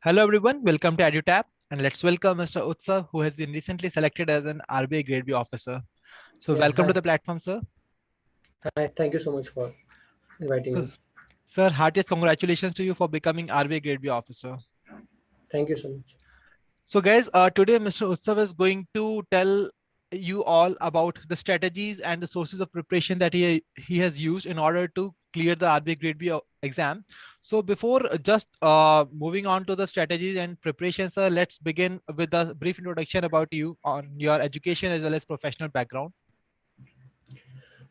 Hello everyone, welcome to EduTap, and let's welcome Mr. Utsav, who has been recently selected as an RBI Grade B officer. So Yeah, welcome to hi. the platform, sir. Hi, thank you so much for inviting So, me. sir, heartiest congratulations to you for becoming RBI Grade B officer. Thank you so much. So guys, today Mr. Utsav is going to tell you all about the strategies and the sources of preparation that he has used in order to clear the RBI Grade B exam. So before just moving on to the strategies and preparations, sir, let's begin with a brief introduction about you on your education as well as professional background.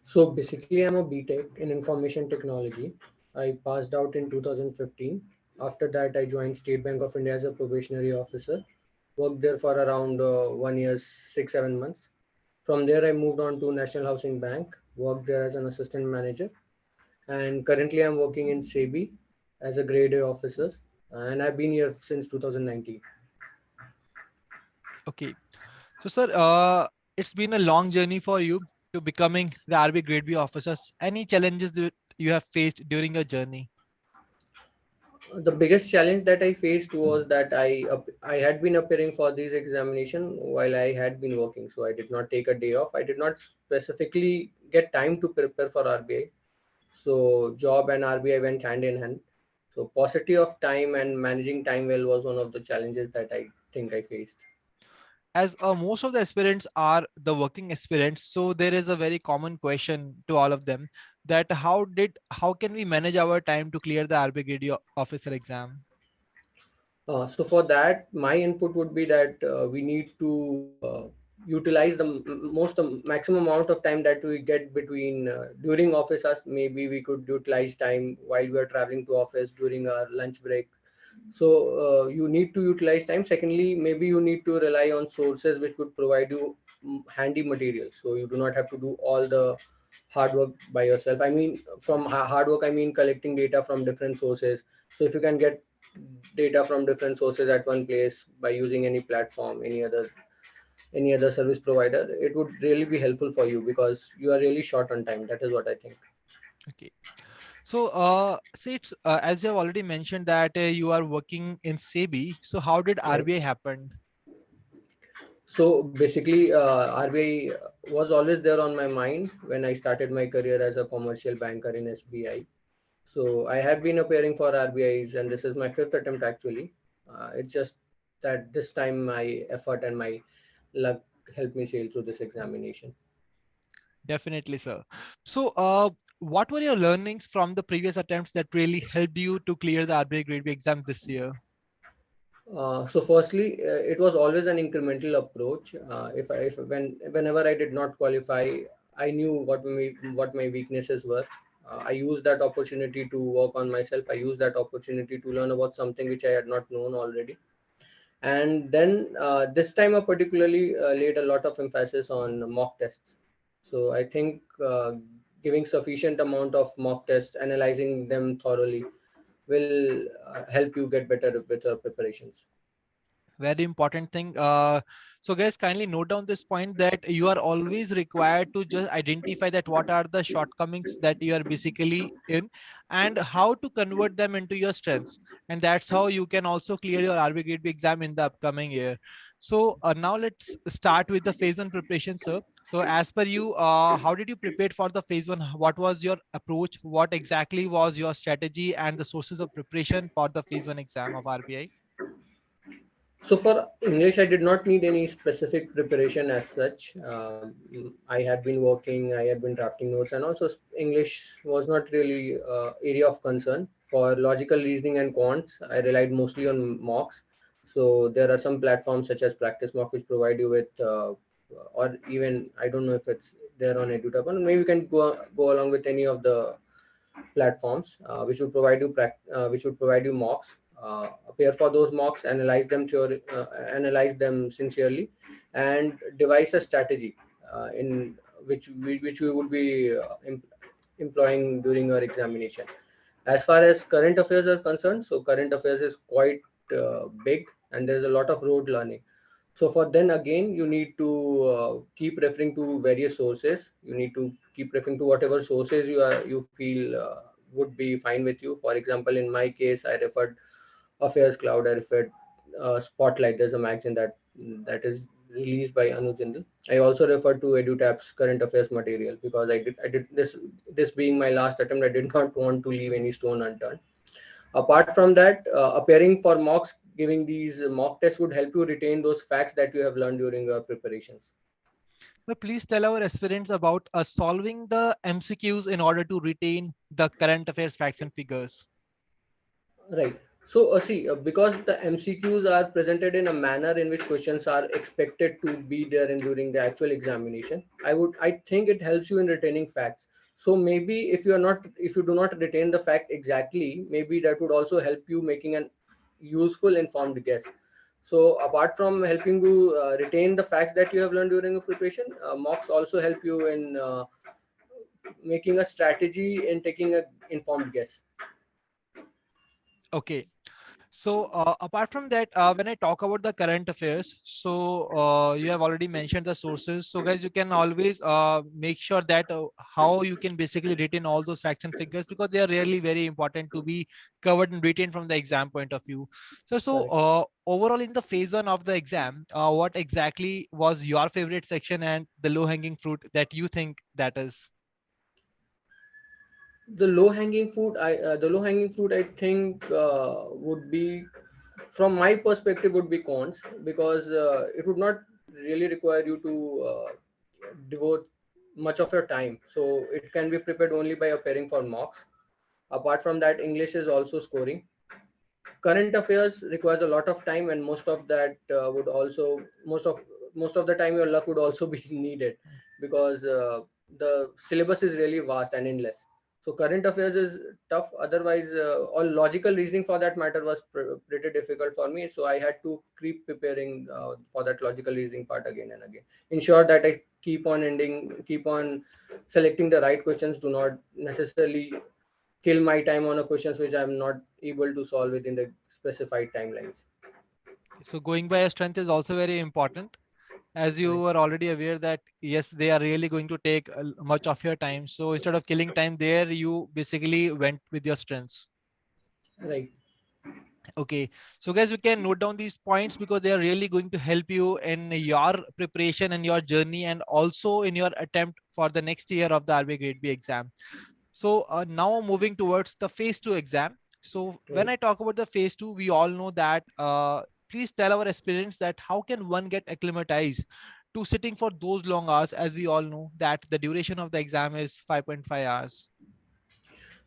So basically, I'm a BTech in Information Technology. I passed out in 2015. After that, I joined State Bank of India as a probationary officer. Worked there for around 1 year, 6, 7 months. From there, I moved on to National Housing Bank. Worked there as an assistant manager. And currently, I'm working in SEBI as a grade A officer. And I've been here since 2019. Okay. So, sir, it's been a long journey for you to becoming the RBI Grade B officers. Any challenges that you have faced during your journey? The biggest challenge that I faced was that I had been appearing for this examination while I had been working, so I did not take a day off. I did not specifically get time to prepare for RBI. So job and RBI went hand in hand. So paucity of time and managing time well was one of the challenges that I think I faced. As most of the aspirants are the working aspirants, so there is a very common question to all of them that how can we manage our time to clear the RBI Grade officer exam? So for that, my input would be that we need to utilize the maximum amount of time that we get between during office hours. Maybe we could utilize time while we are traveling to office during our lunch break. So you need to utilize time. Secondly, maybe you need to rely on sources which would provide you handy materials, so you do not have to do all the hard work by yourself. I mean, from hard work, I mean collecting data from different sources. So if you can get data from different sources at one place by using any platform, any other service provider, it would really be helpful for you because you are really short on time. That is what I think. Okay. So, see, it's as you have already mentioned that you are working in SEBI. So, how did Right. RBI happen? So basically, RBI was always there on my mind when I started my career as a commercial banker in SBI. So I have been appearing for RBI's, and this is my fifth attempt actually. It's just that this time my effort and my luck helped me sail through this examination. Definitely, sir. So, what were your learnings from the previous attempts that really helped you to clear the RBI Grade B exam this year? So firstly, it was always an incremental approach. Whenever I did not qualify, I knew what my weaknesses were. I used that opportunity to work on myself. I used that opportunity to learn about something which I had not known already. And then this time I particularly laid a lot of emphasis on mock tests. So I think giving sufficient amount of mock tests, analyzing them thoroughly, will help you get better preparations. Very important thing. So guys, kindly note down this point that you are always required to just identify that what are the shortcomings that you are basically in and how to convert them into your strengths. And that's how you can also clear your RB Grade B exam in the upcoming year. So now let's start with the phase one preparation, sir. So as per you, how did you prepare for the phase one? What was your approach? What exactly was your strategy and the sources of preparation for the phase one exam of RBI? So for English, I did not need any specific preparation as such. I had been working, I had been drafting notes, and also English was not really area of concern. For logical reasoning and quants, I relied mostly on mocks. So there are some platforms such as Practice Mock which provide you with, or even I don't know if it's there on EduTap, or maybe you can go along with any of the platforms which would provide you mocks. Appear for those mocks, analyze them sincerely, and devise a strategy in which we would be employing during our examination. As far as current affairs are concerned, so current affairs is quite big, and there is a lot of road learning. So for then again, you need to keep referring to various sources. You need to keep referring to whatever sources you feel would be fine with you. For example, in my case, I referred Affairs Cloud. I referred Spotlight. There's a magazine that is released by Anuj Jindal. I also referred to EduTap's current affairs material because I did this being my last attempt. I did not want to leave any stone unturned. Apart from that, appearing for mocks, giving these mock tests would help you retain those facts that you have learned during your preparations. So please tell our aspirants about solving the MCQs in order to retain the current affairs facts and figures. Right. So, see, because the MCQs are presented in a manner in which questions are expected to be there and during the actual examination, I think it helps you in retaining facts. So maybe if you do not retain the fact exactly, maybe that would also help you making an useful informed guess. So apart from helping you retain the facts that you have learned during a preparation, mocks also help you in making a strategy and taking a informed guess. Okay. So apart from that, when I talk about the current affairs, so you have already mentioned the sources. So guys, you can always make sure that how you can basically retain all those facts and figures because they are really very important to be covered and retained from the exam point of view. Correct. Overall in the phase one of the exam, what exactly was your favorite section and the low hanging fruit that you think that is? The low hanging fruit I think would be, from my perspective, would be cons, because it would not really require you to devote much of your time, so it can be prepared only by appearing for mocks. Apart from that, English is also scoring. Current affairs requires a lot of time, and most of that would also most of the time your luck would also be needed, because the syllabus is really vast and endless. So current affairs is tough. Otherwise, all logical reasoning for that matter was pretty difficult for me, so I had to keep preparing for that logical reasoning part again and again, ensure that I keep on selecting the right questions, do not necessarily kill my time on a questions which I'm not able to solve within the specified timelines. So going by your strength is also very important, as you Right. were already aware that yes, they are really going to take much of your time. So instead of killing time there, you basically went with your strengths. Right. Okay, so guys, you can note down these points because they are really going to help you in your preparation and your journey, and also in your attempt for the next year of the RBI Grade B exam. So now moving towards the phase two exam. So when Right. I talk about the phase two, we all know that. Please tell our aspirants that how can one get acclimatized to sitting for those long hours, as we all know that the duration of the exam is 5.5 hours.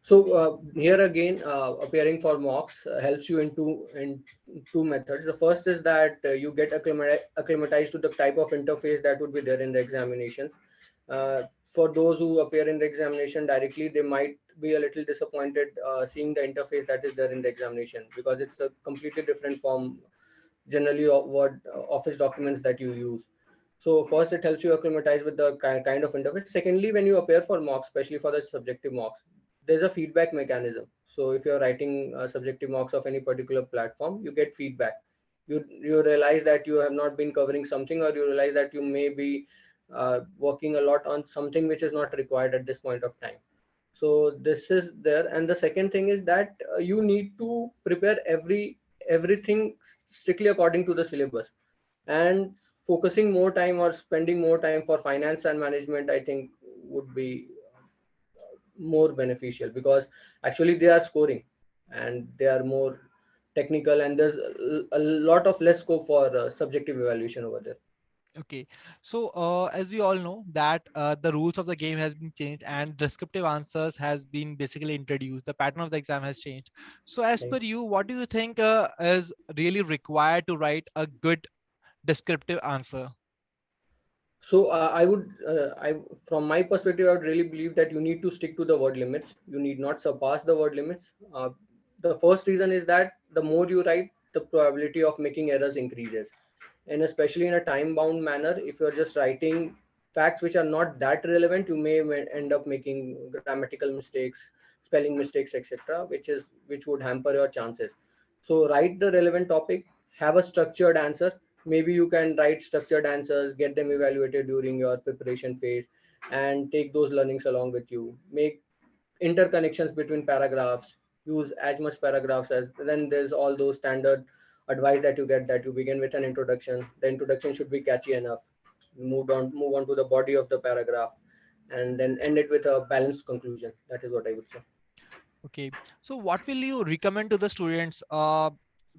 So here again, appearing for mocks helps you in two methods. The first is that you get acclimatized to the type of interface that would be there in the examinations. For those who appear in the examination directly, they might be a little disappointed seeing the interface that is there in the examination, because it's a completely different form generally of what office documents that you use. So first, it helps you acclimatize with the kind of interface. Secondly, when you appear for mocks, especially for the subjective mocks, there's a feedback mechanism. So if you're writing subjective mocks of any particular platform, you get feedback. You realize that you have not been covering something, or you realize that you may be working a lot on something which is not required at this point of time. So this is there. And the second thing is that you need to prepare everything strictly according to the syllabus, and focusing more time or spending more time for finance and management, I think, would be more beneficial, because actually they are scoring and they are more technical, and there's a lot of less scope for subjective evaluation over there. Okay, so as we all know that the rules of the game has been changed and descriptive answers has been basically introduced. The pattern of the exam has changed. So as per Right. you, what do you think is really required to write a good descriptive answer? So I would, from my perspective, I would really believe that you need to stick to the word limits. You need not surpass the word limits. The first reason is that the more you write, the probability of making errors increases, and especially in a time-bound manner. If you're just writing facts which are not that relevant, you may end up making grammatical mistakes, spelling mistakes, etc., which would hamper your chances. So write the relevant topic, have a structured answer. Maybe you can write structured answers, get them evaluated during your preparation phase, and take those learnings along with you. Make interconnections between paragraphs. use as much paragraphs as, then there's all those standard advice that you get, that you begin with an introduction. The introduction should be catchy enough. Move on to the body of the paragraph, and then end it with a balanced conclusion. That is what I would say. Okay. So what will you recommend to the students?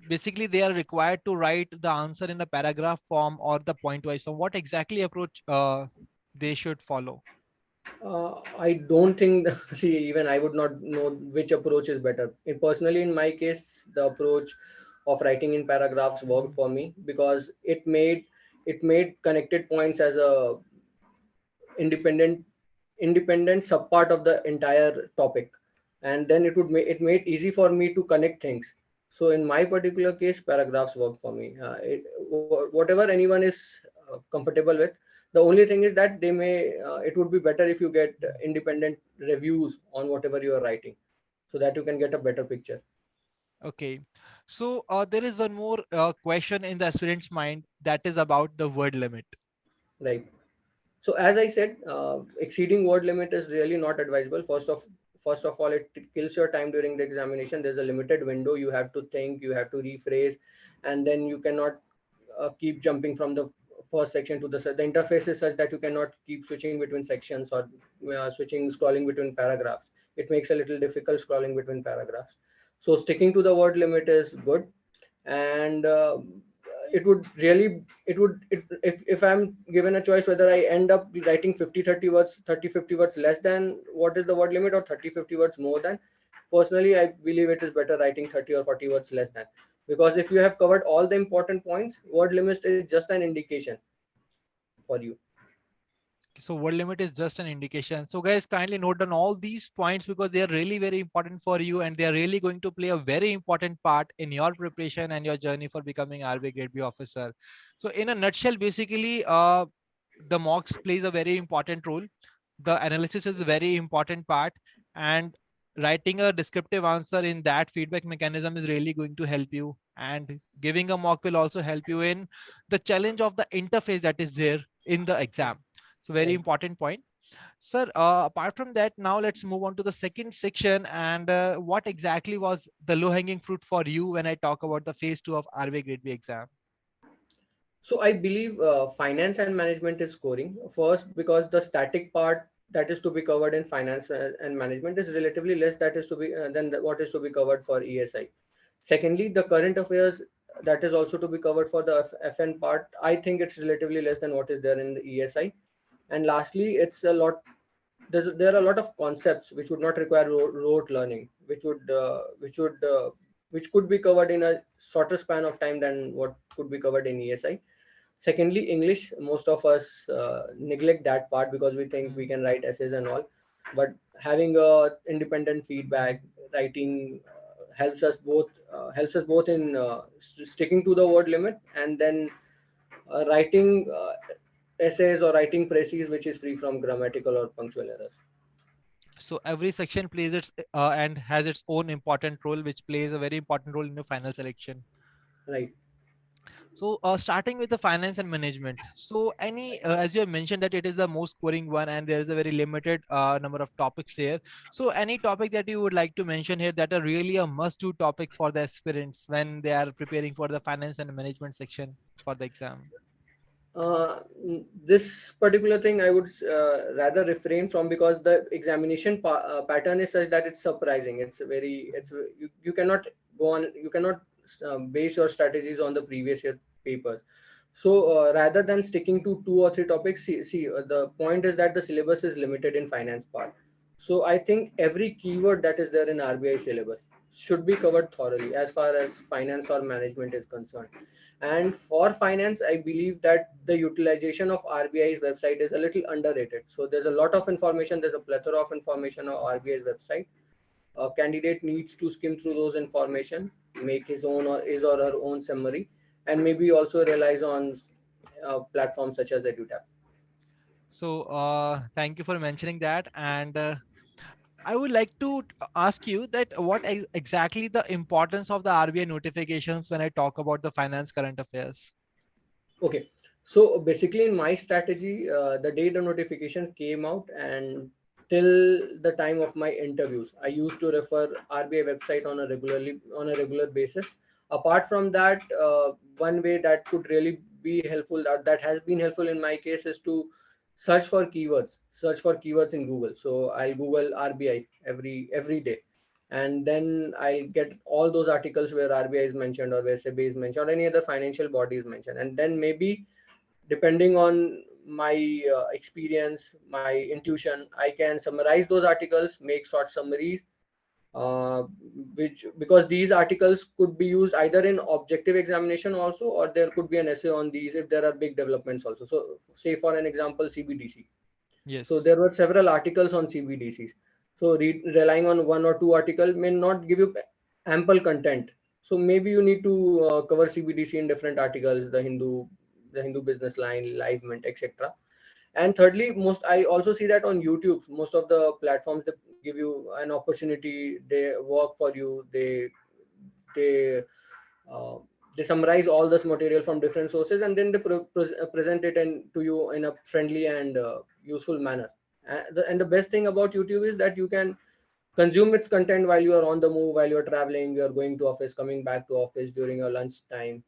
Basically, they are required to write the answer in a paragraph form or the point wise. So what exactly approach they should follow? I don't think see, even I would not know which approach is better. Personally, in my case, the approach of writing in paragraphs worked for me, because it made connected points as a independent independent subpart of the entire topic, and then it made easy for me to connect things. So in my particular case, paragraphs work for me. Whatever anyone is comfortable with. The only thing is that they may it would be better if you get independent reviews on whatever you are writing, so that you can get a better picture. Okay. So there is one more question in the aspirant's mind, that is about the word limit. Right. So as I said, exceeding word limit is really not advisable. First of all, it kills your time during the examination. There's a limited window. You have to think, you have to rephrase, and then you cannot keep jumping from the first section to the interface is such that you cannot keep switching between sections, or scrolling between paragraphs. It makes a little difficult scrolling between paragraphs. So sticking to the word limit is good. And it would really it would it, if I'm given a choice whether I end up writing 50-30 words, 30-50 words less than what is the word limit, or 30-50 words more than, personally I believe it is better writing 30 or 40 words less than, because if you have covered all the important points, word limit is just an indication for you. So word limit is just an indication. So guys, kindly note down all these points because they are really very important for you and they are really going to play a very important part in your preparation and your journey for becoming RB Grade B officer. So in a nutshell, basically, the mocks plays a very important role. The analysis is a very important part, and writing a descriptive answer in that feedback mechanism is really going to help you. And giving a mock will also help you in the challenge of the interface that is there in the exam. So very Right. important point. Sir, apart from that, now let's move on to the second section. And what exactly was the low hanging fruit for you when I talk about the phase 2 of RV Grade B exam? So I believe finance and management is scoring first, because the static part that is to be covered in finance and management is relatively less that is to be than what is to be covered for ESI. Secondly, the current affairs that is also to be covered for the FN part, I think it's relatively less than what is there in the ESI. And lastly, there are a lot of concepts which would not require rote learning, which could be covered in a shorter span of time than what could be covered in ESI. Secondly, English, most of us neglect that part because we think we Hmm. can write essays and all. But having a independent feedback, writing helps us both in sticking to the word limit, and then writing essays or writing précis which is free from grammatical or punctual errors. So every section plays its and has its own important role, which plays a very important role in the final selection. Right. So starting with the finance and management. So any, as you have mentioned that it is the most scoring one and there is a very limited number of topics there. So any topic that you would like to mention here that are really a must do topics for the aspirants when they are preparing for the finance and management section for the exam? This particular thing I would rather refrain from, because the examination pattern is such that it's surprising. You cannot you cannot base your strategies on the previous year papers. So rather than sticking to two or three topics, the point is that the syllabus is limited in finance part. So I think every keyword that is there in RBI syllabus should be covered thoroughly as far as finance or management is concerned. And for finance, I believe that the utilization of RBI's website is a little underrated. So there's a lot of information, there's a plethora of information on RBI's website. A candidate needs to skim through those information, make his or her own summary, and maybe also relies on platforms such as EduTap. So thank you for mentioning that. And I would like to ask you that what exactly the importance of the RBI notifications when I talk about the finance current affairs? Okay, so basically in my strategy, the day the notification came out, and till the time of my interviews. I used to refer RBI website on a regular basis. Apart from that, one way that could really be helpful, that has been helpful in my case, is to search for keywords in Google. So I'll Google RBI every day, and then I get all those articles where RBI is mentioned, or where SEBI is mentioned, or any other financial body is mentioned, and then maybe, depending on my experience, my intuition, I can summarize those articles, make short summaries, uh, which, because these articles could be used either in objective examination also, or there could be an essay on these if there are big developments also. So say for an example, CBDC. So Yes. there were several articles on CBDCs. So relying on one or two article may not give you ample content. So maybe you need to cover CBDC in different articles, the Hindu Business Line, Live Mint, etc. And thirdly, most I also see that on YouTube, most of the platforms that give you an opportunity, they work for you, they uh, they summarize all this material from different sources, and then they present it to you in a friendly and useful manner. And the best thing about YouTube is that you can consume its content while you are on the move, while you are traveling, you are going to office, coming back to office during your lunch time.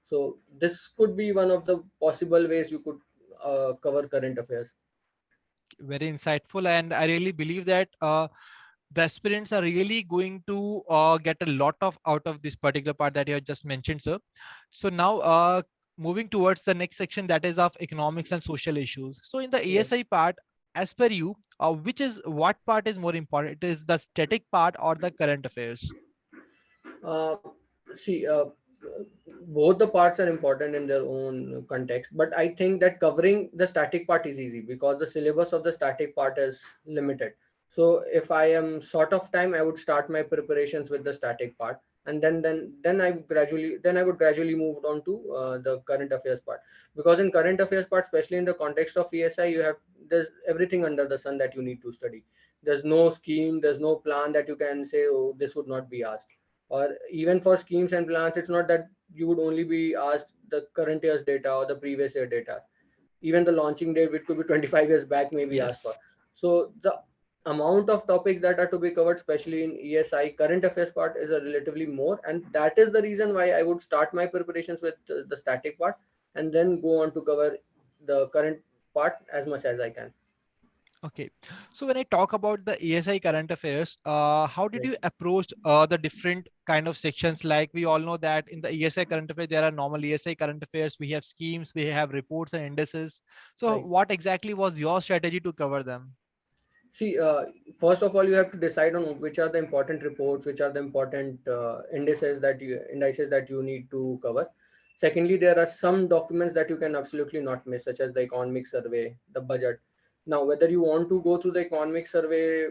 So this could be one of the possible ways you could cover current affairs. Very insightful, and I really believe that the aspirants are really going to get a lot of out of this particular part that you have just mentioned, sir. So now, moving towards the next section, that is of economics and social issues. So in the Yes. ASI part, as per you, what part is more important? It is the static part or the current affairs? Uh, See, both the parts are important in their own context, but I think that covering the static part is easy because the syllabus of the static part is limited. So if I am short of time, I would start my preparations with the static part, and then I would gradually move on to the current affairs part. Because in current affairs part, especially in the context of ESI, there's everything under the sun that you need to study. There's no scheme, there's no plan that you can say, oh, this would not be asked. Or even for schemes and plans, it's not that you would only be asked the current year's data or the previous year data. Even the launching date, which could be 25 years back, may be asked for. Yes. So the amount of topics that are to be covered, especially in ESI current affairs part, is a relatively more, and that is the reason why I would start my preparations with the static part, and then go on to cover the current part as much as I can. Okay. So when I talk about the ASI current affairs, how did Right. you approach the different kind of sections? Like we all know that in the ESI current affairs, there are normal ESI current affairs. We have schemes, we have reports and indices. So Right. what exactly was your strategy to cover them? See, first of all, you have to decide on which are the important reports, which are the important indices that you need to cover. Secondly, there are some documents that you can absolutely not miss, such as the economic survey, the budget. Now, whether you want to go through the economic survey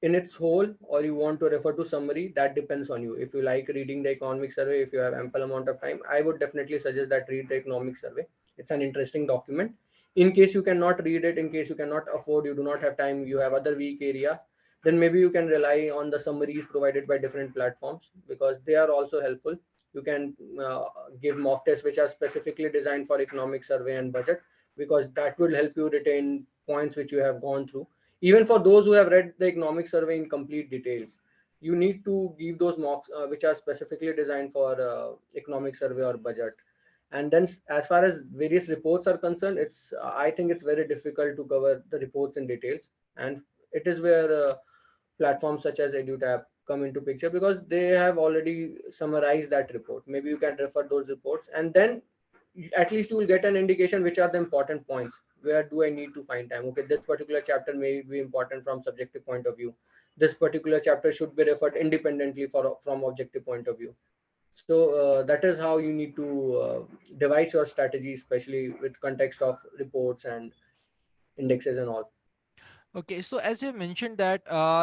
in its whole, or you want to refer to summary, that depends on you. If you like reading the economic survey, if you have ample amount of time, I would definitely suggest that read the economic survey. It's an interesting document. In case you cannot read it, in case you cannot afford, you do not have time, you have other weak areas, then maybe you can rely on the summaries provided by different platforms, because they are also helpful. You can give mock tests which are specifically designed for economic survey and budget, because that will help you retain points which you have gone through. Even for those who have read the economic survey in complete details, you need to give those mocks which are specifically designed for economic survey or budget. And then as far as various reports are concerned, it's I think it's very difficult to cover the reports in details, and it is where platforms such as EduTap come into picture, because they have already summarized that report. Maybe you can refer those reports, and then at least you will get an indication which are the important points. Where do I need to find time? Okay, this particular chapter may be important from subjective point of view. This particular chapter should be referred independently from objective point of view. So that is how you need to devise your strategy, especially with context of reports and indexes and all. Okay, so as you mentioned that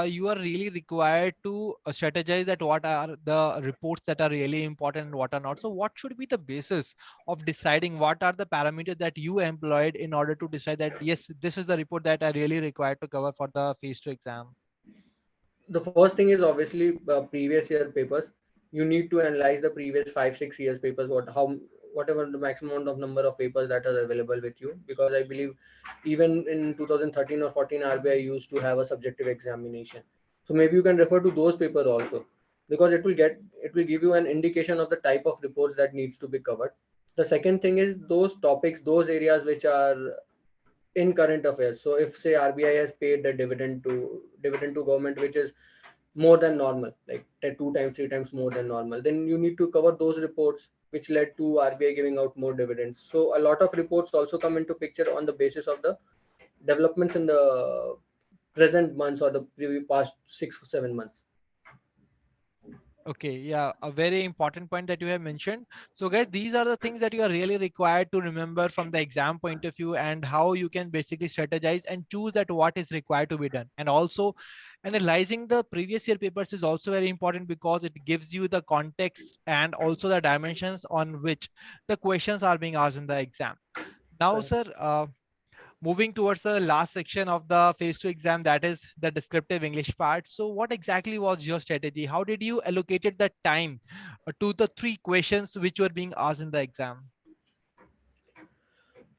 you are really required to strategize that what are the reports that are really important and what are not. So what should be the basis of deciding what are the parameters that you employed in order to decide that yes, this is the report that I really required to cover for the phase two exam? The first thing is obviously previous year papers. You need to analyze the previous 5 6 years papers, whatever the maximum of number of papers that are available with you, because I believe even in 2013 or 14 RBI used to have a subjective examination. So maybe you can refer to those papers also, because it will give you an indication of the type of reports that needs to be covered. The second thing is those topics, those areas which are in current affairs. So if say RBI has paid the dividend to government, which is more than normal, like 2 times, 3 times more than normal, then you need to cover those reports which led to RBI giving out more dividends. So a lot of reports also come into picture on the basis of the developments in the present months or the past 6 or 7 months. Okay, yeah, a very important point that you have mentioned. So, guys, these are the things that you are really required to remember from the exam point of view, and how you can basically strategize and choose that what is required to be done. And also, analyzing the previous year papers is also very important, because it gives you the context and also the dimensions on which the questions are being asked in the exam. Now, Correct. sir, moving towards the last section of the phase two exam, that is the descriptive English part. So what exactly was your strategy? How did you allocated the time to the three questions which were being asked in the exam?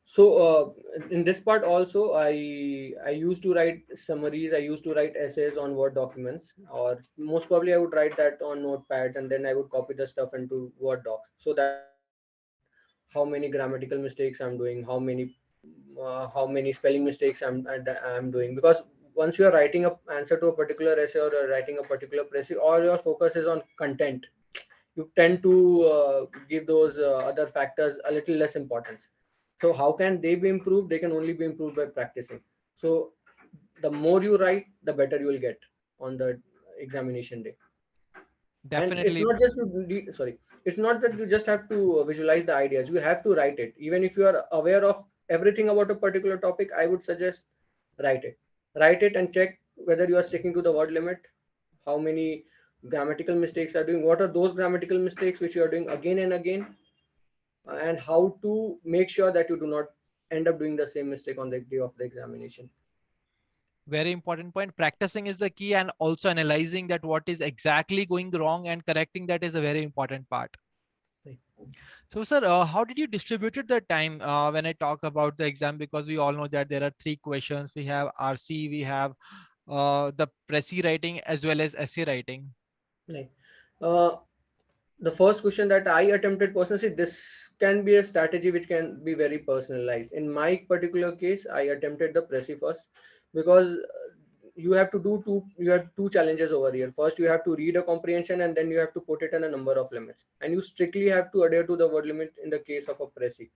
So in this part also, I used to write summaries, I used to write essays on Word documents, or most probably I would write that on notepads, and then I would copy the stuff into Word docs, so that I would know how many grammatical mistakes I'm doing, how many spelling mistakes I'm doing. Because once you are writing a answer to a particular essay or writing a particular essay, all your focus is on content. You tend to give those other factors a little less importance. So how can they be improved? They can only be improved by practicing. So the more you write, the better you will get on the examination day. And it's Definitely. not just sorry, it's not that you just have to visualize the ideas. You have to write it. Even if you are aware of everything about a particular topic, I would suggest write it. Write it and check whether you are sticking to the word limit, how many grammatical mistakes are doing, what are those grammatical mistakes which you are doing again and again, and how to make sure that you do not end up doing the same mistake on the day of the examination. Very important point. Practicing is the key, and also analyzing that what is exactly going wrong and correcting that is a very important part. Right. So, sir, how did you distributed the time when I talk about the exam? Because we all know that there are three questions. We have RC, we have the Pressy writing as well as essay writing. Right. Uh, the first question that I attempted personally, this can be a strategy which can be very personalized. In my particular case, I attempted the Pressy first, because you have two challenges over here. First, you have to read a comprehension, and then you have to put it in a number of limits, and you strictly have to adhere to the word limit in the case of a Pressy.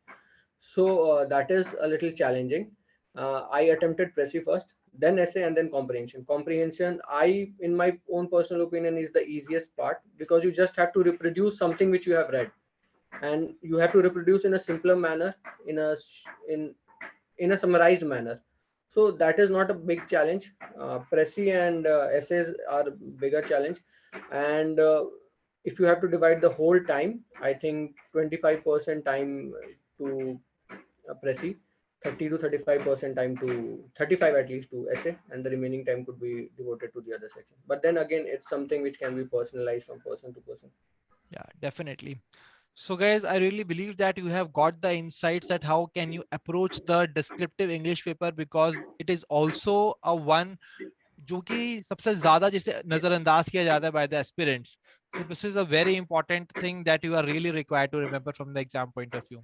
So that is a little challenging. I attempted Pressy first, then essay, and then comprehension. Comprehension, in my own personal opinion, is the easiest part, because you just have to reproduce something which you have read, and you have to reproduce in a simpler manner, in in a summarized manner. So that is not a big challenge. Pressy and essays are bigger challenge, and if you have to divide the whole time, I think 25% time to Pressy, 30 to 35% time to 35 at least to essay, and the remaining time could be devoted to the other section. But then again, it's something which can be personalized from person to person. Yeah, definitely. So guys, I really believe that you have got the insights that how can you approach the descriptive English paper, because it is also a one जो कि सबसे ज्यादा जिसे नजरअंदाज किया जाता है by the aspirants. So this is a very important thing that you are really required to remember from the exam point of view.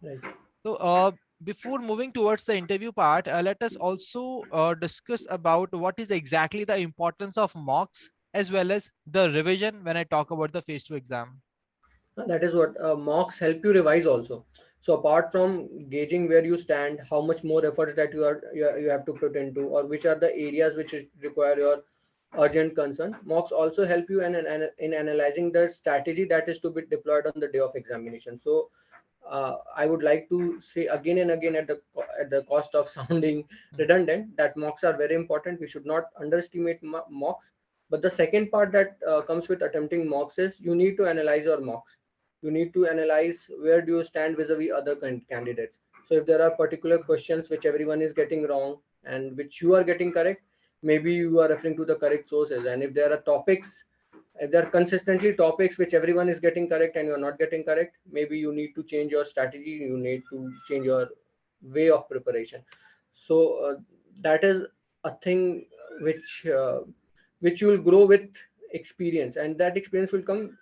Right. So before moving towards the interview part, let us also discuss about what is exactly the importance of mocks as well as the revision when I talk about the phase two exam. That is what mocks help you revise also. So apart from gauging where you stand, how much more efforts that you have to put into, or which are the areas which require your urgent concern, mocks also help you in analyzing the strategy that is to be deployed on the day of examination. So I would like to say again and again, at the cost of sounding redundant, that mocks are very important. We should not underestimate mocks. But the second part that comes with attempting mocks is you need to analyze your mocks. You need to analyze where do you stand vis-a-vis other candidates. So if there are particular questions which everyone is getting wrong and which you are getting correct, maybe you are referring to the correct sources. And if there are topics If there are consistently topics which everyone is getting correct and you're not getting correct, maybe you need to change your strategy, you need to change your way of preparation. So that is a thing which which you will grow with experience, and that experience will come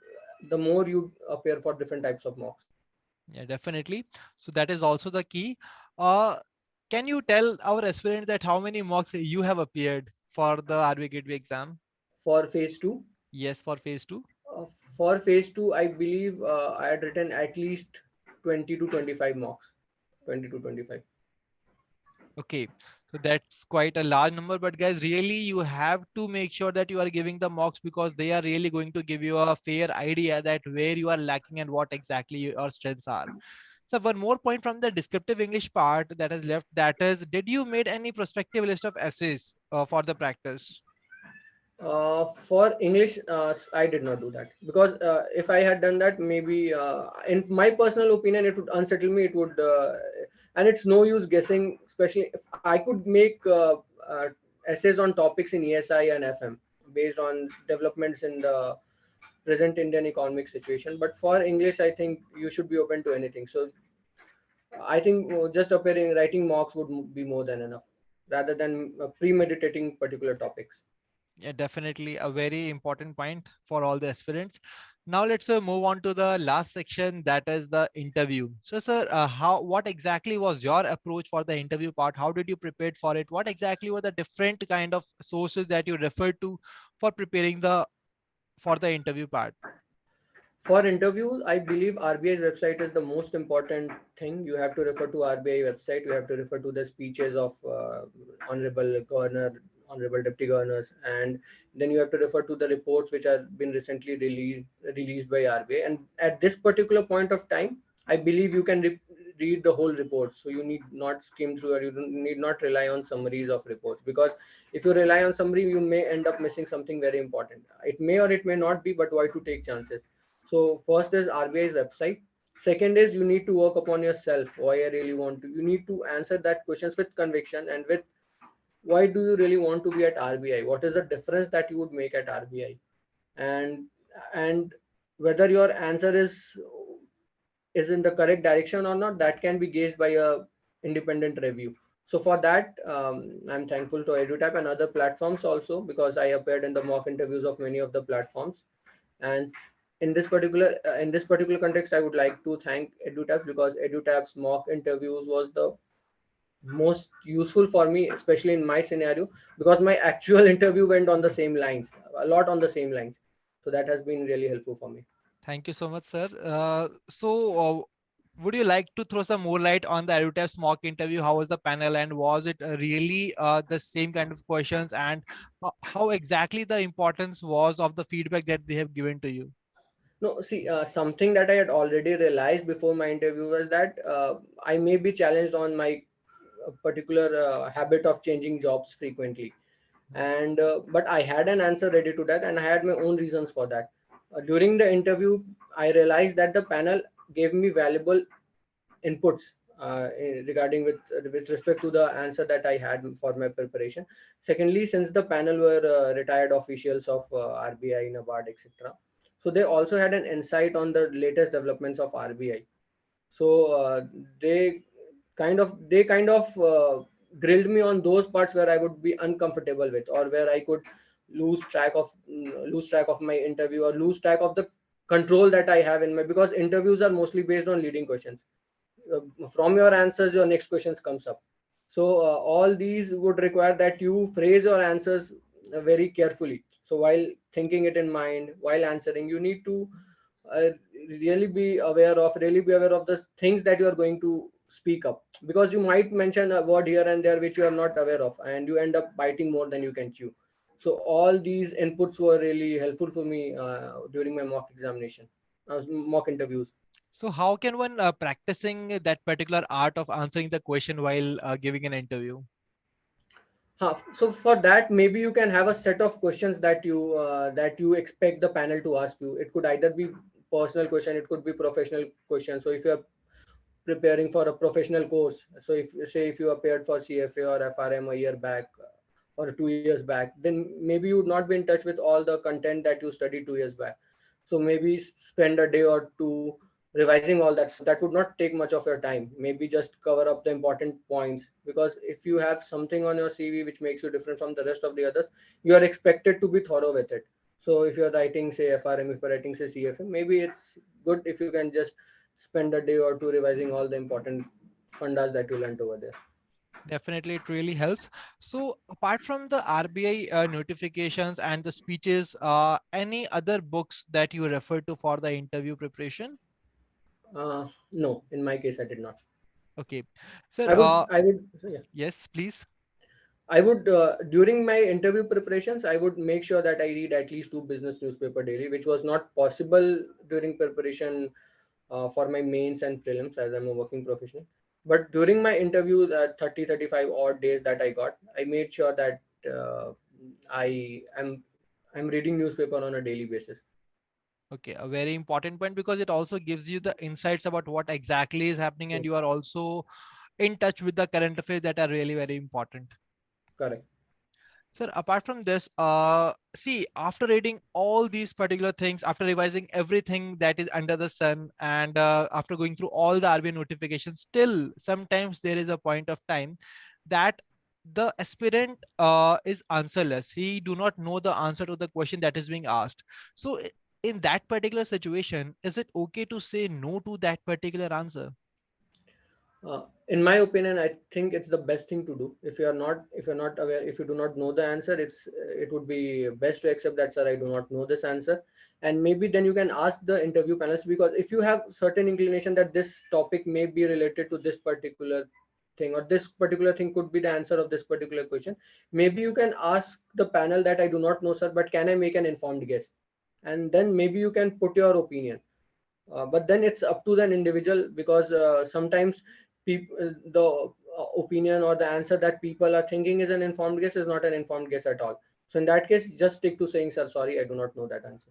the more you appear for different types of mocks. Yeah, definitely. So that is also the key. Uh, can you tell our aspirant that how many mocks you have appeared for the RBI Gateway exam? For phase 2, Yes, for phase two. uh, for phase 2 I believe I had written at least 20 to 25 mocks, 20 to 25. Okay, so that's quite a large number. But guys, really, you have to make sure that you are giving the mocks because they are really going to give you a fair idea that where you are lacking and what exactly your strengths are. So one more point from the descriptive English part that is left, that is, did you made any prospective list of essays for the practice? For English, I did not do that because if I had done that, maybe in my personal opinion, it would unsettle me. It would, and it's no use guessing, especially if I could make essays on topics in ESI and FM based on developments in the present Indian economic situation. But for English, I think you should be open to anything. So I think just appearing writing mocks would be more than enough rather than premeditating particular topics. Yeah, definitely a very important point for all the aspirants. Now let's move on to the last section, that is the interview. So, sir, what exactly was your approach for the interview part? How did you prepare for it? What exactly were the different kind of sources that you referred to for preparing the for the interview part? For interviews, I believe RBI's website is the most important thing. You have to refer to RBI website. You have to refer to the speeches of honorable governor, honorable deputy governors, and then you have to refer to the reports which have been recently released by RBI. And at this particular point of time, I believe you can read the whole report. So you need not skim through, or you don't need not rely on summaries of reports, because if you rely on summary, you may end up missing something very important. It may or it may not be, but why to take chances? So first is RBI's website. Second is you need to work upon yourself. Why I really want to. You need to answer that questions with conviction and with why do you really want to be at RBI? What is the difference that you would make at RBI? And and whether your answer is in the correct direction or not, that can be gauged by a independent review. So for that, I'm thankful to EduTap and other platforms also, because I appeared in the mock interviews of many of the platforms. And in this particular context, I would like to thank EduTap, because EduTap's mock interviews was the most useful for me, especially in my scenario, because my actual interview went on the same lines, a lot on the same lines. So that has been really helpful for me. Thank you so much, sir. Would you like to throw some more light on the Edutech mock interview? How was the panel, and was it really the same kind of questions? And how exactly the importance was of the feedback that they have given to you? No, see, something that I had already realized before my interview was that I may be challenged on my particular habit of changing jobs frequently, and but I had an answer ready to that, and I had my own reasons for that. During the interview, I realized that the panel gave me valuable inputs regarding with respect to the answer that I had for my preparation. Secondly, since the panel were retired officials of RBI, NABARD, etc., so they also had an insight on the latest developments of RBI. So they they kind of grilled me on those parts where I would be uncomfortable with, or where I could lose track of my interview, or lose track of the control that I have in my, because interviews are mostly based on leading questions. From your answers, your next questions comes up. So all these would require that you phrase your answers very carefully. So while thinking it in mind, while answering, you need to uh, really be aware of the things that you are going to speak up, because you might mention a word here and there which you are not aware of, and you end up biting more than you can chew. So all these inputs were really helpful for me during my mock examination, mock interviews. So, how can one practicing that particular art of answering the question while giving an interview? So for that, maybe you can have a set of questions that you expect the panel to ask you. It could either be personal question, it could be professional question. So if you are preparing for a professional course, so if say if you appeared for CFA or FRM a year back, or 2 years back, then maybe you would not be in touch with all the content that you studied 2 years back. So maybe spend a day or two revising all that stuff. That would not take much of your time. Maybe just cover up the important points, because if you have something on your CV which makes you different from the rest of the others, you are expected to be thorough with it. So if you're writing, say, FRM, if you're writing, say, CFM, maybe it's good if you can just spend a day or two revising all the important fundas that you learned over there. Definitely, it really helps. So, apart from the RBI notifications and the speeches, any other books that you refer to for the interview preparation? No, in my case, I did not. Okay, sir. I would, yeah. Yes, please. I would, during my interview preparations, I would make sure that I read at least two business newspaper daily, which was not possible during preparation for my mains and prelims, as I'm a working professional. But during my interview, 30, 35 odd days that I got, I made sure that I am I'm reading newspaper on a daily basis. Okay, a very important point because it also gives you the insights about what exactly is happening, and Yes, you are also in touch with the current affairs that are really very important. correct. Sir, apart from this, see, after reading all these particular things, after revising everything that is under the sun, and after going through all the RBI notifications, still sometimes there is a point of time that the aspirant is answerless. He do not know the answer to the question that is being asked. So, in that particular situation, is it okay to say no to that particular answer? In my opinion, I think it's the best thing to do. If you're not aware, if you do not know the answer, it would be best to accept that, sir, I do not know this answer. And maybe then you can ask the interview panelists, because if you have certain inclination that this topic may be related to this particular thing, or this particular thing could be the answer of this particular question, maybe you can ask the panel that, I do not know, sir, but can I make an informed guess? And then maybe you can put your opinion. But then it's up to the individual, because sometimes the opinion or the answer that people are thinking is an informed guess is not an informed guess at all. So in that case, just stick to saying, sir, sorry, I do not know that answer.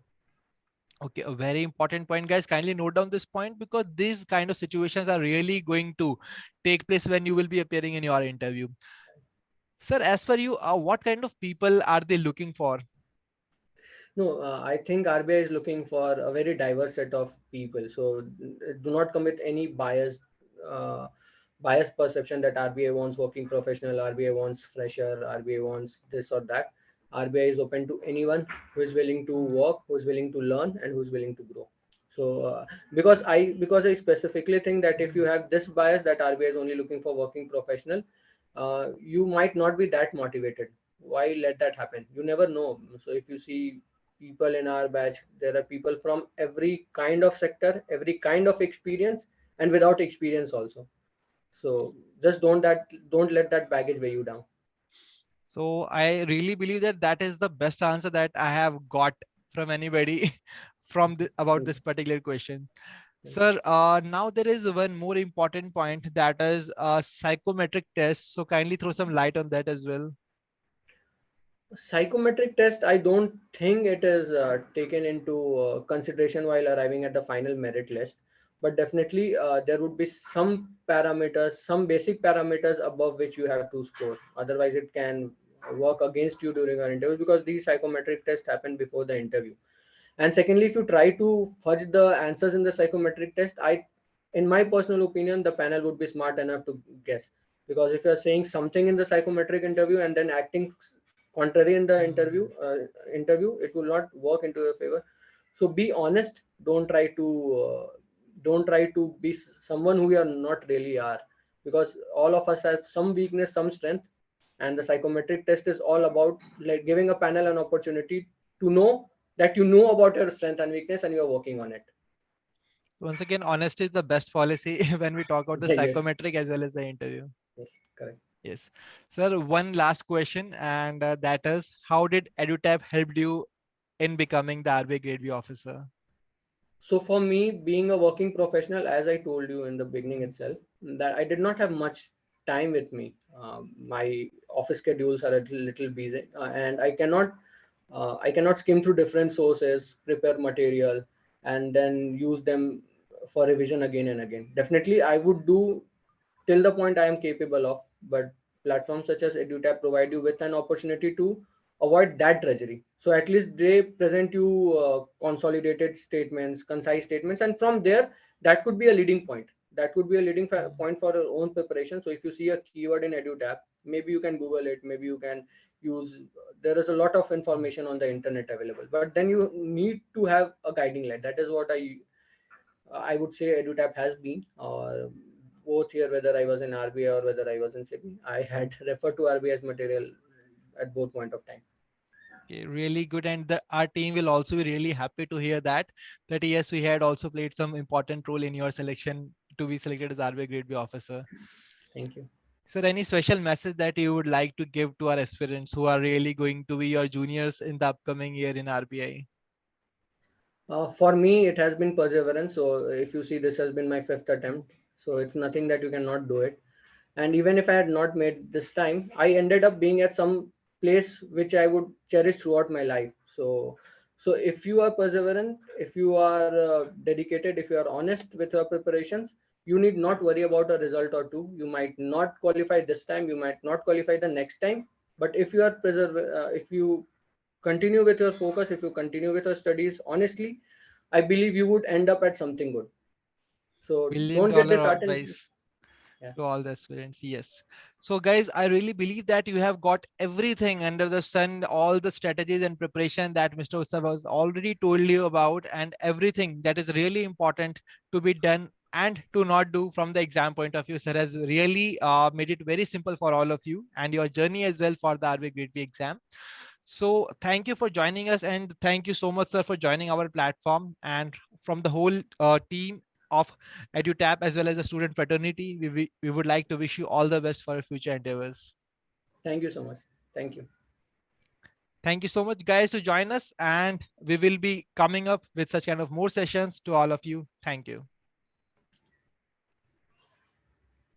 Okay, a very important point, guys. Kindly note down this point because these kind of situations are really going to take place when you will be appearing in your interview. Sir, as for you, what kind of people are they looking for? No, I think RBI is looking for a very diverse set of people. So do not come with any uh, biased perception that RBI wants working professional, RBI wants fresher, RBI wants this or that. RBI is open to anyone who is willing to work, who is willing to learn, and who is willing to grow. So because I specifically think that if you have this bias that RBI is only looking for working professional, you might not be that motivated. Why let that happen? You never know. So if you see people in our batch, there are people from every kind of sector, every kind of experience, and without experience also. So just don't let that baggage weigh you down. So I really believe that that is the best answer that I have got from anybody about Thank this particular question. you. Sir, now there is one more important point, that is psychometric test. So kindly throw some light on that as well. Psychometric test, I don't think it is taken into consideration while arriving at the final merit list, but definitely there would be some parameters, some basic parameters above which you have to score. Otherwise, it can work against you during our interview, because these psychometric tests happen before the interview. And secondly, if you try to fudge the answers in the psychometric test, in my personal opinion, the panel would be smart enough to guess. Because if you're saying something in the psychometric interview and then acting contrary in the interview, it will not work into your favor. So be honest. Don't try to be someone who you are not really are, because all of us have some weakness, some strength, and the psychometric test is all about like giving a panel an opportunity to know that you know about your strength and weakness and you are working on it. So once again, honesty is the best policy when we talk about the Yes, psychometric as well as the interview. yes, correct. Yes. Sir, one last question, and that is, how did EduTap help you in becoming the RBI Grade B officer? So for me, being a working professional, as I told you in the beginning itself, that I did not have much time with me. My office schedules are a little busy, and I cannot skim through different sources, prepare material, and then use them for revision again and again. Definitely, I would do till the point I am capable of, but platforms such as EduTap provide you with an opportunity to avoid that drudgery. So at least they present you consolidated statements, concise statements, and from there, that could be a leading point. That could be a leading point for your own preparation. So if you see a keyword in EduTap, maybe you can Google it, maybe you can use. There is a lot of information on the internet available, but then you need to have a guiding light. That is what I would say EduTap has been. Both here, whether I was in RBI or whether I was in SEBI, I had referred to RBI's material at both point of time. Okay, really good. And our team will also be really happy to hear that yes, we had also played some important role in your selection to be selected as RBI Grade B officer. Thank you. Sir, any special message that you would like to give to our aspirants who are really going to be your juniors in the upcoming year in RBI? For me, it has been perseverance. So if you see, this has been my fifth attempt. So it's nothing that you cannot do it. And even if I had not made this time, I ended up being at some place which I would cherish throughout my life. So if you are perseverant, if you are dedicated, if you are honest with your preparations, you need not worry about a result or two. You might not qualify this time, you might not qualify the next time, but if you are if you continue with your focus, if you continue with your studies honestly, I believe you would end up at something good. So Million don't get dollar disheartened. advice Yeah. to all the aspirants. Yes. So guys, I really believe that you have got everything under the sun, all the strategies and preparation that Mr. Utsav has already told you about, and everything that is really important to be done and to not do from the exam point of view. Sir has really made it very simple for all of you and your journey as well for the RBI Grade B exam. So thank you for joining us, and thank you so much, sir, for joining our platform. And from the whole team of EduTap as well as the student fraternity, we would like to wish you all the best for your future endeavors. Thank you so much. Thank you. Thank you so much, guys, to join us, and we will be coming up with such kind of more sessions to all of you. Thank you.